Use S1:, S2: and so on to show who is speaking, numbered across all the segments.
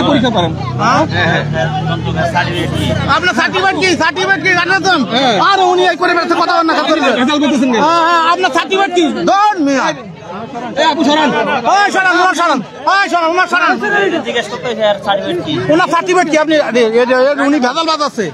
S1: পরীক্ষা করেন।
S2: আপনার সার্টিফিকেট কি জানেন তো? আর উনি এই করে বেড়াতে কথা বলেন না। আপনার সার্টিফিকেট কি? দন মিয়া আপু সরান, ওনার সার্টিফিকেট কি? আপনি উনি ভেজাল বাজাচ্ছে,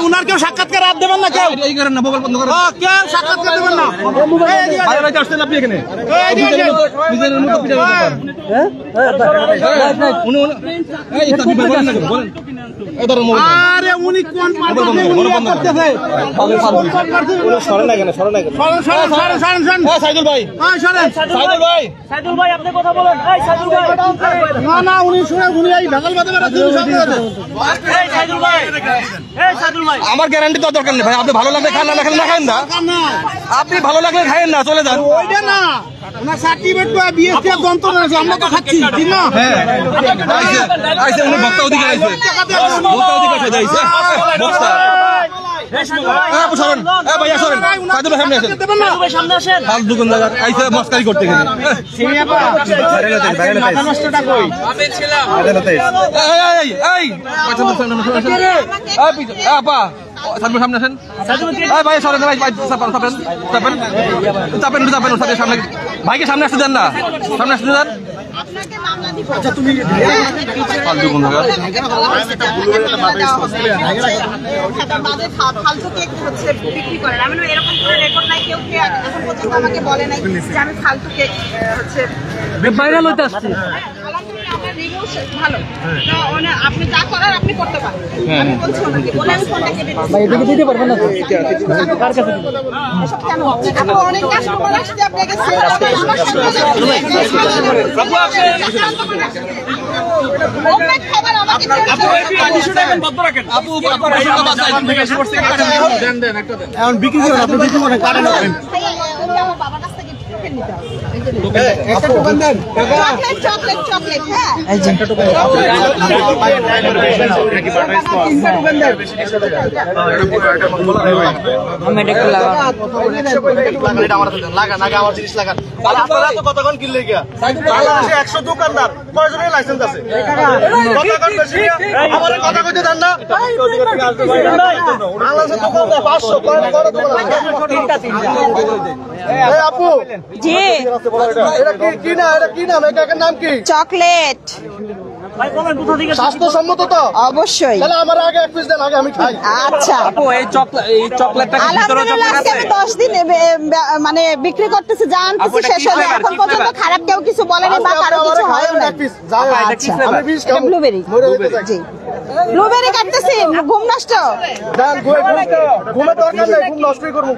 S2: উনার কেউ সাক্ষাৎকার আর দেবেন না? কেউ
S1: এই করেন না, মোবাইল বন্ধ করেন।
S2: কেউ সাক্ষাৎকার দেবেন না?
S1: আসছেন আপনি এখানে
S2: আরে উনি কোন সাইদুল ভাই,
S3: সাইদুল ভাই আপনি কথা বলেন।
S2: না উনি শুনে উনি এই ভেজাল বাদে
S3: সাইদুল ভাই
S1: আমার গ্যারান্টি তো দরকার নেই ভাই। আপনি ভালো লাগলে খান, না লাগলে না খান না। আপনি ভালো লাগলে খাইেন না, চলে যান।
S2: ওইটা না, ওনার সার্টিফিকেট বা বিএসসি যন্ত্রণা আছে, আমরা তো খাচ্ছি ঠিক না?
S1: আইসে উনি ভক্ত অধিকার আইসে, ভক্ত অধিকার সাথে আইসে বক্তা। আপু সরেন, ভাইয়া সরেন, সাইদুল ভাই সামনে আসেন। ফাল দোকানদার আইসে মস্কারি করতে গেলে আপা সামনে আসেন। ভাই সরেন, ভাই চাপেন সামনে। ভাইকে সামনে আসতে দেন না, সামনে আসতে দেন।
S3: ভাইরাল হইতে আসছে।
S4: আপনি যা করার আপনি করতে পারেন। আমি বলছি ওনাকে বলে আমি ফোনটা কেটে
S3: এদিকে দিতে পারবেন না তো?
S4: কেন আপনি অনেক কাস্টমার আসছে আপনাকে
S2: এখন বিক্রি করেন, আপনি বিক্রি করেন, কারেন
S4: বাবার কাছ থেকে নিতে হবে।
S2: একটা দোকান দেন।
S4: চকলেট হ্যাঁ
S3: এই যে আমি এটা একটু লাগাবো।
S2: আপনারা তো কতক্ষণ কিনলে গিয়া বাংলাদেশে 100 দোকানদার কয়জনের লাইসেন্স আছে? কতক্ষণ বেশি আমার কথা কইতে দেন না। বাংলাদেশে দোকানদার 500 কয় দোকান আছে? এই আপু
S4: জি
S2: এটা কি না, এটা কি নাম? এটার নাম কি?
S4: চকলেট
S2: স্বাস্থ্যসম্মত তো?
S4: অবশ্যই।
S2: তাহলে আমার আগে এক পিস দেন, আগে আমি খাই।
S4: আচ্ছা
S1: আপু এই চকলেটটা
S4: আলহামদুলিল্লাহ আজকে আমি 10 দিন মানে বিক্রি করতেছি, জানতেছি শেষ হয়ে যায়। এখন পর্যন্ত খারাপ কেউ কিছু বলেনি বা কারো কিছু হয় না।
S2: আচ্ছা আমি বিশ খাবো।
S4: ব্লুবেরি জি ব্লুবেরি কাটতেছি, ঘুম নষ্ট।
S2: ঘুমে দরকার নেই, ঘুম নষ্টই করবো।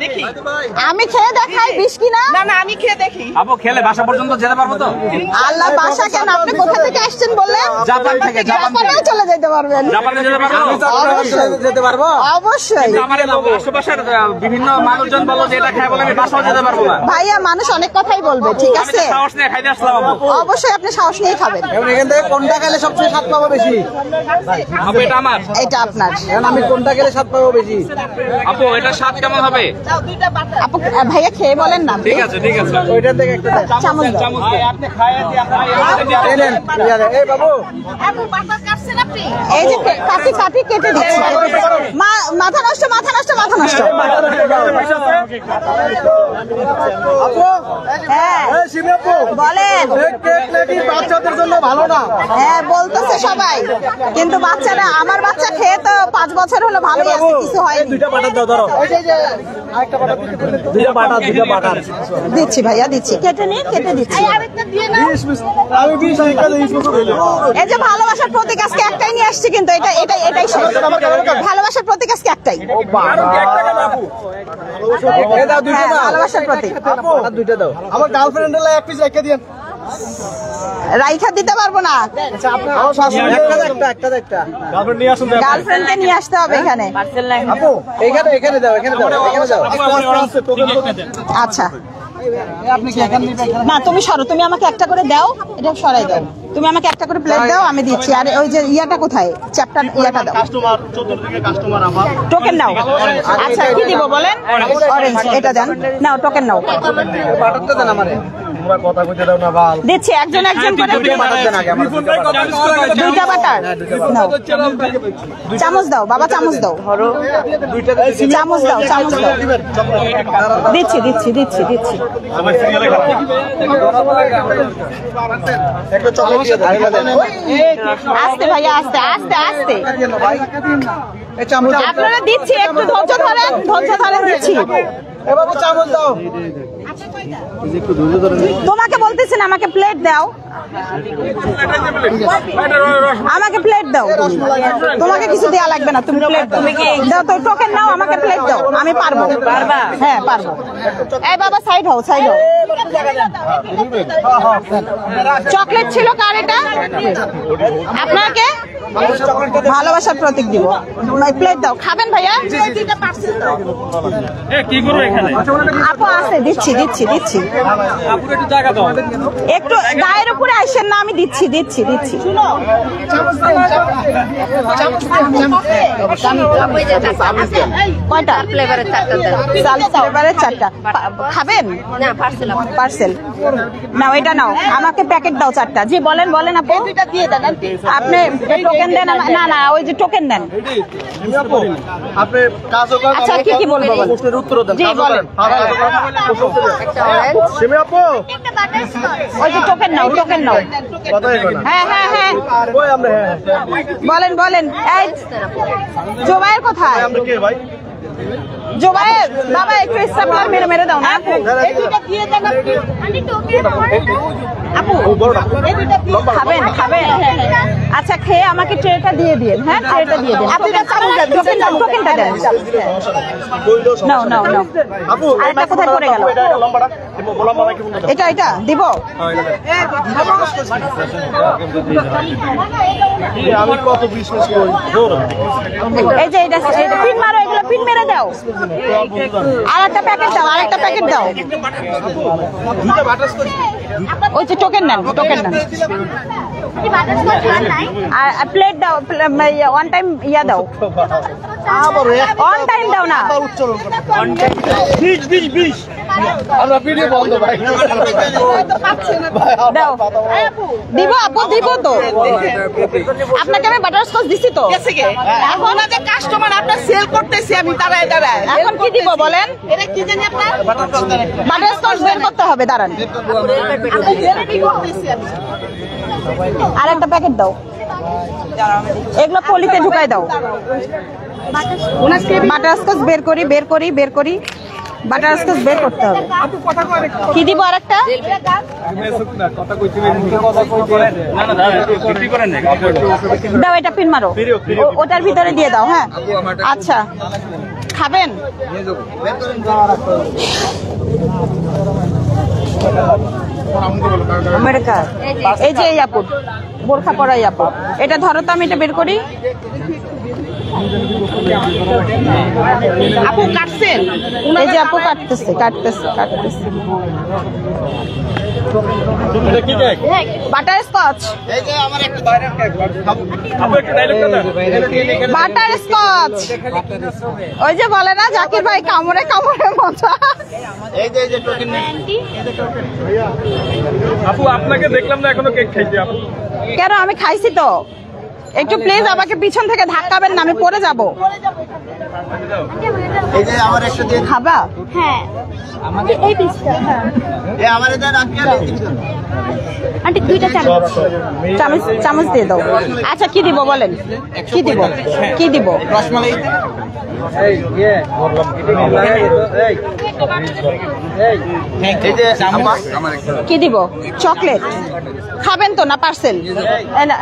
S4: আমি খেয়ে দেখাই বিষ কিনা।
S5: না আমি খেয়ে দেখি।
S1: আপু খেলে বাসা পর্যন্ত যেতে পারবো তো?
S4: আল্লাহ বাসা কেন? আপনি কোথা থেকে আসছেন বললেন?
S1: জাপান থেকে।
S4: জাপানেও চলে যেতে পারবেন।
S1: জাপানে যেতে পারবো?
S2: যেতে পারবো
S4: অবশ্যই।
S1: আমার আশেপাশের বিভিন্ন মানুষজন বলো যে এটা খায় বলে আমি বাসাও যেতে পারবো না।
S4: ভাইয়া মানুষ অনেক কথাই বলবে, ঠিক আছে?
S1: সাহস নিয়ে খাইতে আসলাম আপু।
S4: অবশ্যই আপনি সাহস নিয়ে খাবেন।
S2: এখান থেকে কোনটা খেলে সবচেয়ে স্বাদ পাবো বেশি?
S1: আপু এটা আমার।
S4: এটা আপনার।
S2: এখন আমি কোনটা খেলে স্বাদ পাবো বেশি?
S1: আপু এটা স্বাদ কেমন হবে?
S4: আপু ভাইয়া খেয়ে বলেন না।
S1: ঠিক আছে ঠিক আছে।
S2: ওইটার থেকে একটা দেন।
S4: চামচ দাও।
S1: চামচ দিয়ে আপনি খাইয়ে দিয়ে
S2: এই নেন। এই বাবু
S4: আপু বাটার কাটছেন আপনি? এই যে কাটি কেটে দিচ্ছি। মাথা নষ্ট।
S2: আপু
S4: হ্যাঁ
S2: এই সিমি আপু
S4: বলেন।
S2: এই কেক নাকি বাচ্চাদের জন্য ভালো না?
S4: হ্যাঁ বলতেছে সবাই, কিন্তু বাচ্চারা, আমার বাচ্চা খেয়ে তো 5 বছর হলো, ভালোই আছে, কিছু হয়নি।
S2: দুইটা বাটার দাও, ধরো। এই যে আরেকটা বাটার দিতে বললেন তো। দুইটা বাটার
S4: দিচ্ছি ভাইয়া, দিচ্ছি, কেটে দিচ্ছি।
S2: আমি 20 টাকা দিয়ে ইউজ করব।
S4: এই যে ভালোবাসার প্রতীক আজকে একটাই নিয়ে আসছি, কিন্তু এটাই শেষ। ভালোবাসার প্রতীক আজকে একটাই।
S2: এই দাও, দুইটা দাও।
S4: ভালোবাসার প্রতীক
S2: আপু দুইটা দাও। আমার গার্লফ্রেন্ডের এক পিস রেখে দিন।
S4: রাইখা দিতে পারবো না।
S2: আমার শাশুড়ি একটা গার্লফ্রেন্ড নিয়ে আসুন।
S4: গার্লফ্রেন্ডকে নিয়ে আসতে হবে এখানে।
S2: আপু এখানে দাও।
S4: আচ্ছা না তুমি সরো, তুমি আমাকে একটা করে দাও, এটা সরাই দাও। তুমি আমাকে একটা করে প্লেট দাও, আমি দিচ্ছি। আর ওই যে ইয়াটা কোথায়, চ্যাপ্টার ইয়াটা দাও। টোকেন নাও। আচ্ছা কি দিব বলেন? অরেঞ্জ, এটা দেন। নাও টোকেন নাও। দিচ্ছি, একজন একজন করে দুইটা বাটার নাও। চামচ দাও বাবা, চামচ দাও, চামচ দাও, চামচ দাও। দিচ্ছি দিচ্ছি দিচ্ছি দিচ্ছি। আস্তে ভাইয়া, আস্তে আস্তে আস্তে। আপনারা দিচ্ছি, একটু ধৈর্য ধরেন, ধৈর্য ধরেন, দিচ্ছি। তোমাকে বলতেছি না, আমাকে প্লেট দাও, আমাকে প্লেট দাও। তোমাকে কিছু দেওয়া লাগবে না, তুমি প্লেট দাও। দাও তো, টোকেন নাও, আমাকে প্লেট দাও, আমি পারবো। পারবা? হ্যাঁ পারবো। এই বাবা সাইড হও, সাইড হও। চকলেট ছিল কার এটা? আপনাকে ভালোবাসার প্রতীক দিব। প্লেট দাও, খাবেন ভাইয়া? আপু আছে, দিচ্ছি দিচ্ছি দিচ্ছি। একটু গায়ের উপরে আসেন না, আমি দিচ্ছি দিচ্ছি দিচ্ছি। কয়টা ফ্লেভারের? চারটা। খাবেন? পার্সেল নাও, এটা নাও, আমাকে প্যাকেট দাও চারটা। জি বলেন, বলেন আপু। আপনি টোকেন দেন? না না, ওই যে টোকেন দেন। আচ্ছা কি কি বলবো? জি বলেন। ওই যে টোকেন নাও, টোকেন নাও। হ্যাঁ হ্যাঁ হ্যাঁ, বলেন বলেন। এই জোবাইর কোথায়? জোবাইর বাবা, একটু স্টাপলার মেরে মেরে দাও না। আপু খাবেন? খাবেন? আচ্ছা খেয়ে আমাকে ট্রেটা দিয়ে দিন। হ্যাঁ ট্রেটা দিয়ে দিন। টোকেনটা দেন। নাও নাও নাও। আরেকটা কোথায় পড়ে গেল? এটা এটা দিব? এই যে এটা পিন মারো, এগুলো পিন মেরে দাও। আর একটা প্যাকেট দাও, আরেকটা প্যাকেট দাও। ওই যে টোকেন নেন, টোকেন নেন। আর প্লেট দাও, ওয়ান টাইম ইয়া দাও, অন টাইম দাও না। দাও দিব আপু, দিব তো। আপনাকে আমি বাটারস্কচ দিছি তো।
S2: এখন কাস্টমার আপনার সেল করতেছি আমি, দাঁড়ায় দাঁড়ায়।
S4: এখন কি দিব বলেন?
S2: এটা কি জানি আপনার?
S4: বাটারস্কচ বের করতে হবে, দাঁড়ান। আর একটা প্যাকেট দাও, এগুলো পলিতে ঢুকাই দাও। বাটারস্কচ বের করি, বের করি, বের করি। বাটারস্কচ বের করতে হবে। কি দিব আরেকটা? দাও, এটা পিন মারো, ওটার ভিতরে দিয়ে দাও। হ্যাঁ আচ্ছা, খাবেন? এই যে ইয়াপুর বোরখা পরা ইয়াপুর, এটা ধরো তো, আমি এটা বের করি।
S2: আপু কাটছেন?
S4: এই যে আপু কাটতেছে কাটতেছে কাটতেছে। Butterscotch, butterscotch. ওই যে বলে না জাকির ভাই, কামড়ে কামড়ে মজা।
S1: আপু আপনাকে দেখলাম না এখনো কেক খাইছি। আপু
S4: কেন? আমি খাইছি তো। একটু প্লিজ আমাকে পিছন থেকে ধাক্কাবেন না, আমি পড়ে যাব।
S5: এই যে আমার একটা দিয়ে
S4: খাবা?
S6: হ্যাঁ আমাকে এই পিসটা। হ্যাঁ
S5: এ আমারে দেন আজকে
S6: আন্টি দুইটা চামচ।
S4: চামচ, চামচ দিয়ে দাও। আচ্ছা কি দিব বলেন? কি দিব? কি দিব?
S5: রসমালাই এই যে আমার
S4: কি দিব? চকলেট খাবেন তো না পার্সেল?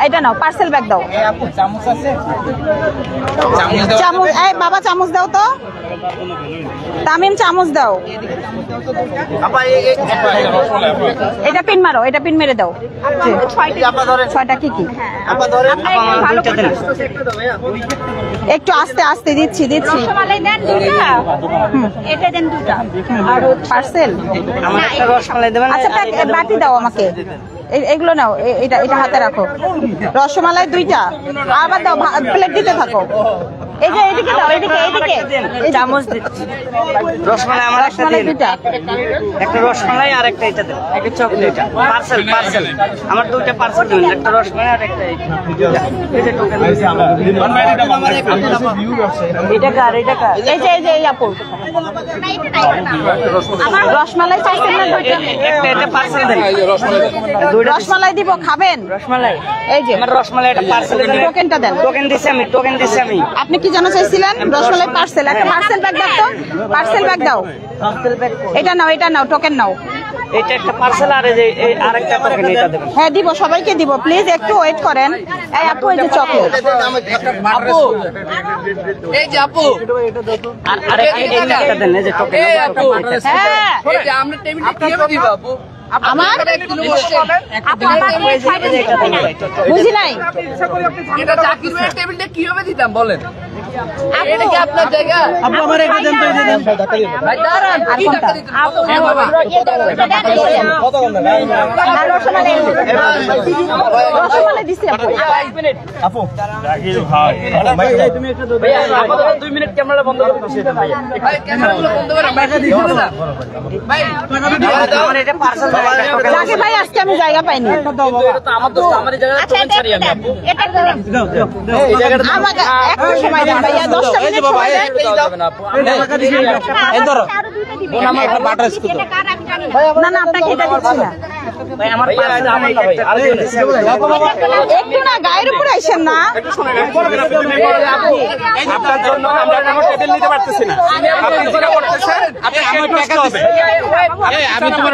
S4: এটা নাও, পার্সেল ব্যাগ দাও। চামচ, এই বাবা চামচ দাও তো। তামিম চামচ দাও।
S5: আপা
S4: এটা পিন মারো, এটা পিন মেরে দাও। ছয়টা কি কি?
S5: আপা ধরেন
S4: একটু আস্তে আস্তে দিচ্ছি দিচ্ছি।
S6: রসমালাই দেন দুটা, এটা দেন দুটা।
S4: আর পার্সেল?
S3: আমার একটা রসমালাই দেবেন?
S4: আচ্ছা বাটি দাও আমাকে। এগুলো নাও, এটা এটা হাতে রাখো। রসমালাই 2টা, আবার দাও, প্লেট দিতে থাকো। এই যে এদিকে দাও, এদিকে এদিকে
S3: চামচ দিচ্ছি। রসমালাই আমার একটা
S4: রসমালাই
S3: দিন।
S4: 2টা।
S3: একটা রসমালাই আর একটা এটা দেন, একটা চকলেট। পার্সেল পার্সেল আমার 2টা পার্সেল দিন, একটা রসমালাই আর একটা এইটা। এই যে টোকেন দিছি আমরা। এটা কার? এটা কার?
S4: এই যে এই আপু, আমার রসমালাই চাইছেন না 2টা?
S3: একটা এটা পার্সেল দেন।
S4: রসমালাই দিব, খাবেন?
S3: রসমালাই
S4: এই যে
S3: আমার রসমালাই একটা পার্সেল দেন।
S4: টোকেনটা দেন।
S3: টোকেন দিছি আমি, টোকেন দিছি আমি।
S4: আপনি কি জানো চাইছিলেন? রসমালাই পার্সেল, একটা পার্সেল ব্যাগ দাও তো, পার্সেল ব্যাগ দাও।
S3: পার্সেল ব্যাগ
S4: এটা নাও, টোকেন নাও।
S3: এটা একটা পার্সেল আর এই যে এই আরেকটা টোকেন এটা দেবেন।
S4: হ্যাঁ দিব, সবাইকে দিব, প্লিজ একটু ওয়েট করেন। এই আপু, এই যে চকলেট।
S3: আর আরেকটা দেন, এই যে টোকেন।
S4: হ্যাঁ, আমার বুঝি নাই।
S7: কিভাবে দিতাম বলেন?
S4: আপু,
S7: এটা কি আপনার জায়গা?
S1: আপু আমার এটা দেন তো, এই যে দেন।
S7: ভাই দাঁড়ান,
S4: আর
S7: কি
S4: কোনটা?
S7: টাকা দিতেন? হ্যাঁ বাবা।
S4: আর রসমালাই দিছি আপু।
S1: আপু
S3: ভাইয়া আমাদের 2 মিনিট ক্যামেরা বন্ধ করে বসে দেন ভাইয়া।
S7: ভাই ক্যামেরাগুলো বন্ধ করে আমরা দিতে না। ভাই
S3: আমার এটা পার্সেল দেন, একটা টোকেন।
S4: যাকে ভাই, আজকে আমি জায়গা পাইনি।
S3: এটা তো আমার দোস্ত, আমার এই জায়গায় টোকেন ছাড়ি আমি আপু।
S6: এটা একটু দেন।
S4: আমাকে একটু সময় দেন ভাইয়া, 10টা মিনিট সময় দেন।
S1: এই ধরো।
S6: আরো 2টা দিবেন।
S1: আমার একটা বাটার স্কচ
S6: এটা কার আমি জানি না।
S4: না আপনাকে এটা দিচ্ছি না।
S3: ভাই আমার পার্সেল আমার না ভাই।
S4: একটু না, গায়ের উপর আইসেন না।
S1: আপনার জন্য আমরা কোনো টেবিল নিতে পারতেছি না। আপনি যেটা করতেছেন, আপনি আমার টাকা দিবেন। আমি তোমার